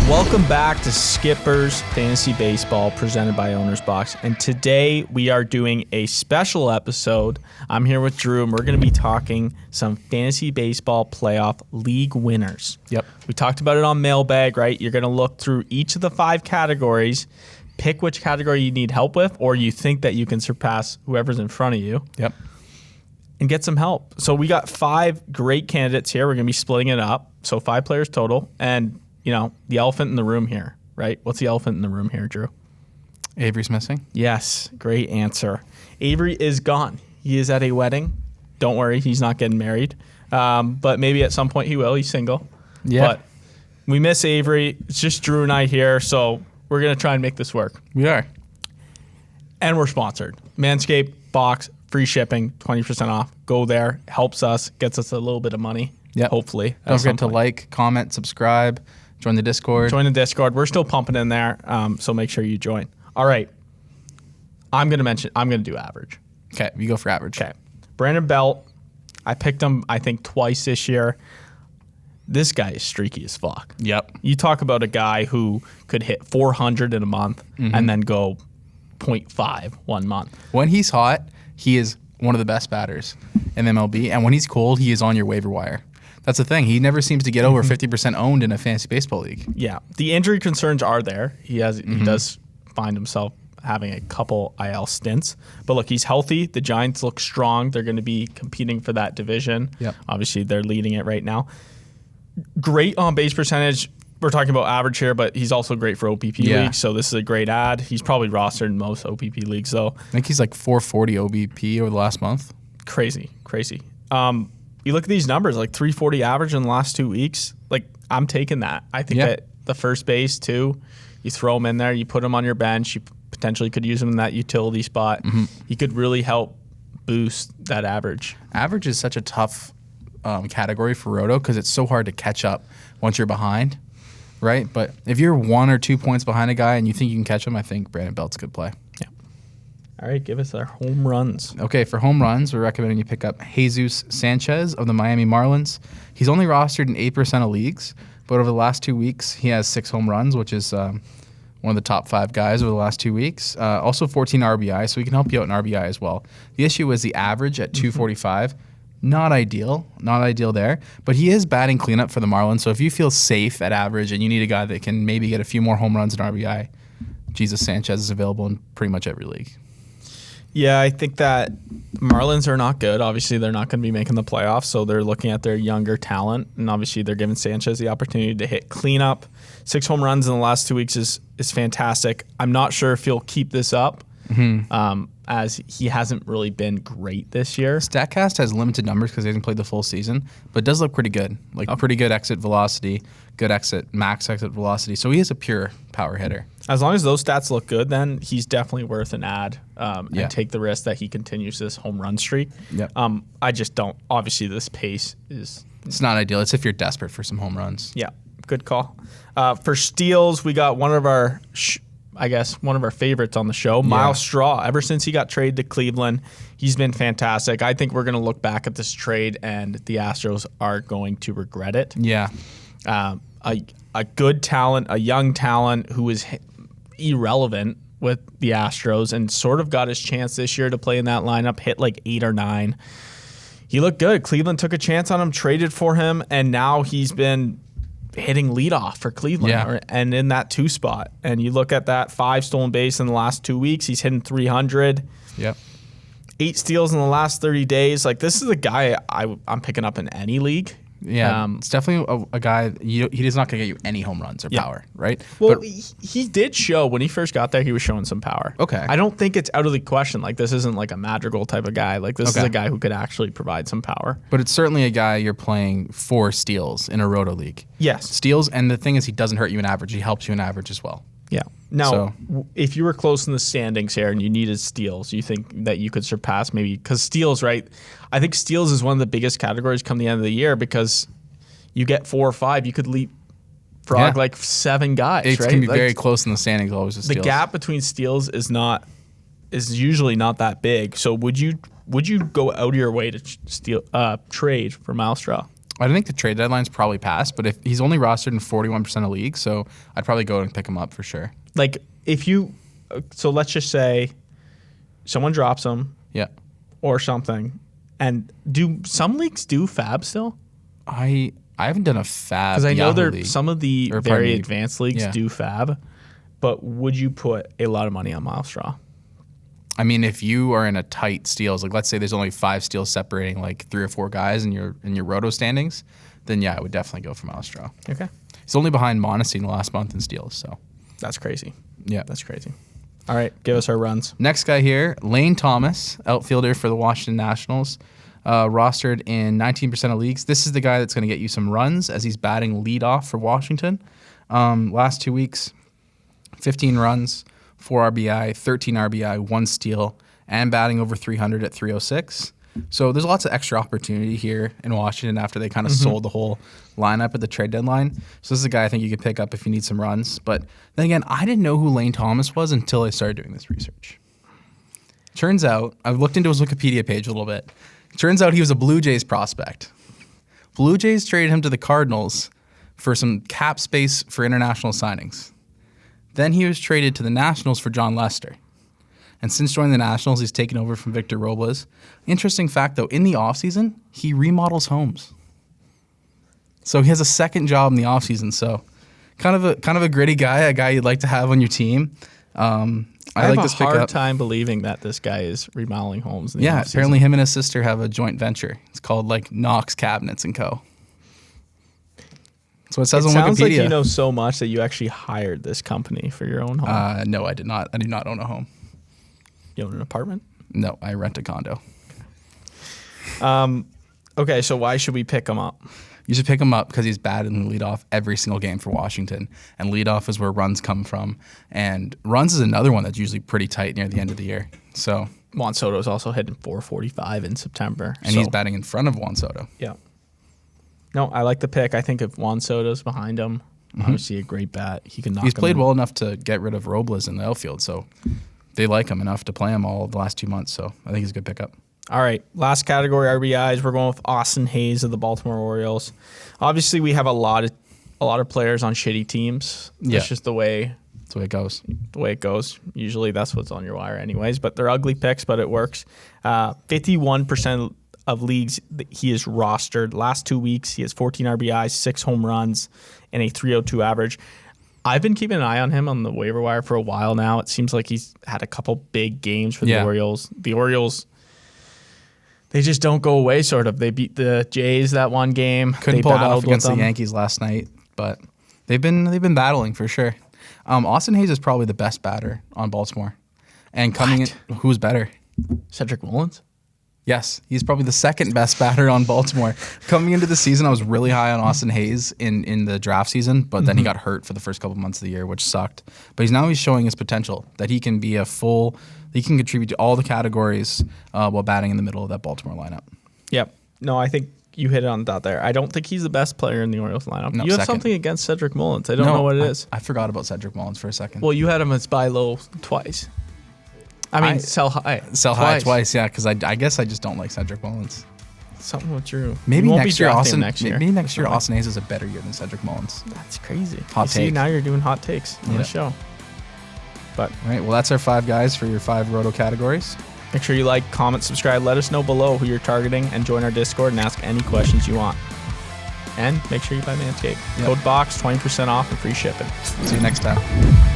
Welcome back to Skipper's Fantasy Baseball presented by Owner's Box. And today we are doing a special episode. I'm here with Drew and we're going to be talking some fantasy baseball playoff league winners. Yep. We talked about it on Mailbag, right? You're going to look through each of the 5 categories, pick which category you need help with or you think that you can surpass whoever's in front of you. Yep. And get some help. So we got 5 great candidates here. We're going to be splitting it up. So 5 players total. And you know, the elephant in the room here, right? What's the elephant in the room here, Drew? Avery's missing? Yes, great answer. Avery is gone. He is at a wedding. Don't worry, he's not getting married. But maybe at some point he will. He's single. Yeah. But we miss Avery. It's just Drew and I here, so we're going to try and make this work. We are. And we're sponsored. Manscaped, box, free shipping, 20% off. Go there. Helps us, gets us a little bit of money. Yep. Hopefully. Don't forget to like, comment, subscribe. Join the Discord. Join the Discord. We're still pumping in there, so make sure you join. All right. I'm going to do average. Okay, you go for average. Okay. Brandon Belt, I picked him, I think, twice this year. This guy is streaky as fuck. Yep. You talk about a guy who could hit 400 in a month and then go 0.5 1 month. When he's hot, he is one of the best batters in MLB, and when he's cold, he is on your waiver wire. That's the thing. He never seems to get over 50% owned in a fantasy baseball league. Yeah. The injury concerns are there. He does find himself having a couple IL stints. But look, he's healthy. The Giants look strong. They're going to be competing for that division. Yep. Obviously, they're leading it right now. Great on base percentage. We're talking about average here, but he's also great for OPP leagues, so this is a great ad. He's probably rostered in most OPP leagues, though. I think he's like 440 OBP over the last month. Crazy. You look at these numbers, like 340 average in the last 2 weeks. Like, I'm taking that. I think that the first base, too, you throw him in there, you put him on your bench, you potentially could use him in that utility spot. He could really help boost that average. Average is such a tough category for Roto because it's so hard to catch up once you're behind, right? But if you're 1 or 2 points behind a guy and you think you can catch him, I think Brandon Belt's a good play. Yeah. All right, give us our home runs. Okay, for home runs, we're recommending you pick up Jesus Sanchez of the Miami Marlins. He's only rostered in 8% of leagues, but over the last 2 weeks, he has 6 home runs, which is one of the top 5 guys over the last 2 weeks. Also 14 RBI, so he can help you out in RBI as well. The issue is the average at 245. Not ideal there, but he is batting cleanup for the Marlins, so if you feel safe at average and you need a guy that can maybe get a few more home runs in RBI, Jesus Sanchez is available in pretty much every league. Yeah, I think that Marlins are not good. Obviously, they're not going to be making the playoffs, so they're looking at their younger talent, and obviously they're giving Sanchez the opportunity to hit cleanup. 6 home runs in the last 2 weeks is fantastic. I'm not sure if he'll keep this up, as he hasn't really been great this year. StatCast has limited numbers because he hasn't played the full season, but does look pretty good. Pretty good exit velocity, good max exit velocity. So he is a pure power hitter. As long as those stats look good, then he's definitely worth an ad and take the risk that he continues this home run streak. Yep. I just don't. Obviously, this pace is... It's not ideal. It's if you're desperate for some home runs. Yeah, good call. For steals, we got one of our... one of our favorites on the show, Myles Straw. Ever since he got traded to Cleveland, he's been fantastic. I think we're going to look back at this trade, and the Astros are going to regret it. Yeah. A good talent, a young talent who is irrelevant with the Astros and sort of got his chance this year to play in that lineup, hit like 8 or 9. He looked good. Cleveland took a chance on him, traded for him, and now he's been hitting leadoff for Cleveland and in that 2 spot. And you look at that 5 stolen base in the last 2 weeks, he's hitting 300. Yep. 8 steals in the last 30 days. Like, this is a guy I'm picking up in any league. Yeah, it's definitely a guy, he's not going to get you any home runs or power, right? Well, he did show, when he first got there, he was showing some power. Okay. I don't think it's out of the question. Like, this isn't like a Madrigal type of guy. Like, this is a guy who could actually provide some power. But it's certainly a guy you're playing for steals in a Roto league. Yes. Steals, and the thing is he doesn't hurt you in average. He helps you in average as well. Yeah. Now, if you were close in the standings here and you needed steals, you think that you could surpass maybe, because steals, right? I think steals is one of the biggest categories come the end of the year because you get 4 or 5, you could leapfrog like 7 guys, it right? Can be very close in the standings always with steals. The gap between steals is usually not that big. So would you go out of your way to trade for Myles Straw? I think the trade deadline's probably passed, but if he's only rostered in 41% of leagues, so I'd probably go and pick him up for sure. Like if you, so let's just say someone drops him, Yeah. or something, and do some leagues do fab still? I haven't done a fab Because I know Yahoo league. some of the Or very pardon me. advanced leagues Yeah. do fab, but would you put a lot of money on Myles Straw? I mean, if you are in a tight steals, like let's say there's only 5 steals separating like 3 or 4 guys in your roto standings, then yeah, I would definitely go for Myles Straw. Okay. He's only behind Monacy in the last month in steals, so That's crazy. yeah. That's crazy. All right, give us our runs. Next guy here, Lane Thomas, outfielder for the Washington Nationals, rostered in 19% of leagues. This is the guy that's going to get you some runs as he's batting leadoff for Washington. Last 2 weeks, 15 runs, 4 RBI, 13 RBI, 1 steal, and batting over 300 at 306. So there's lots of extra opportunity here in Washington after they kind of sold the whole lineup at the trade deadline. So this is a guy I think you could pick up if you need some runs. But then again, I didn't know who Lane Thomas was until I started doing this research. Turns out, I've looked into his Wikipedia page a little bit. Turns out he was a Blue Jays prospect. Blue Jays traded him to the Cardinals for some cap space for international signings. Then he was traded to the Nationals for John Lester. And since joining the Nationals, he's taken over from Victor Robles. Interesting fact, though, in the offseason, he remodels homes. So he has a second job in the offseason. So kind of a gritty guy, a guy you'd like to have on your team. I like have this a pickup. hard time believing that this guy is remodeling homes. In the Yeah, offseason. apparently him and his sister have a joint venture. It's called like Knox Cabinets & Co. That's what it says It on sounds Wikipedia. like you know so much that you actually hired this company for your own home. No, I did not. I do not own a home. You own an apartment? No, I rent a condo. Okay, so why should we pick him up? You should pick him up because he's bad in the leadoff every single game for Washington. And leadoff is where runs come from. And runs is another one that's usually pretty tight near the end of the year. So, Juan Soto's also hitting 445 in September. and he's batting in front of Juan Soto. Yeah. No, I like the pick. I think if Juan Soto's behind him, obviously a great bat. He can knock He's him played in. well enough to get rid of Robles in the outfield. So they like him enough to play him all the last 2 months. So I think he's a good pickup. All right, last category RBIs. We're going with Austin Hayes of the Baltimore Orioles. Obviously, we have a lot of players on shitty teams. That's Yeah. just the way That's the way it goes. it goes. Usually, that's what's on your wire, anyways. But they're ugly picks, but it works. 51% of leagues he is rostered. Last 2 weeks, he has 14 RBIs, 6 home runs, and a 302 average. I've been keeping an eye on him on the waiver wire for a while now. It seems like he's had a couple big games for the Orioles. The Orioles, they just don't go away, sort of. They beat the Jays that one game. Couldn't They pull it battled off with against the them. Yankees last night, but they've been battling for sure. Austin Hayes is probably the best batter on Baltimore. And coming in, who's better? Cedric Mullins? Yes, he's probably the second best batter on Baltimore. Coming into the season, I was really high on Austin Hayes in the draft season, but then he got hurt for the first couple months of the year, which sucked. But he's showing his potential, that he can be he can contribute to all the categories while batting in the middle of that Baltimore lineup. Yep. No, I think you hit it on the dot there. I don't think he's the best player in the Orioles lineup. No, you have second. something against Cedric Mullins. I don't know what it is. I forgot about Cedric Mullins for a second. Well, you had him as buy low twice. I mean, sell high. Sell high twice, yeah, because I guess I just don't like Cedric Mullins. Something with Drew. Maybe You won't next be year, drafting Austin. him next year. Maybe next year, Austin Hayes is a better year than Cedric Mullins. That's crazy. Hot You see, take. now you're doing hot takes on Yeah. the show. But All right, well, that's our 5 guys for your 5 roto categories. make sure you like, comment, subscribe. Let us know below who you're targeting and join our Discord and ask any questions you want. And make sure you buy Manscaped. Yep. Code BOX, 20% off and free shipping. See you next time.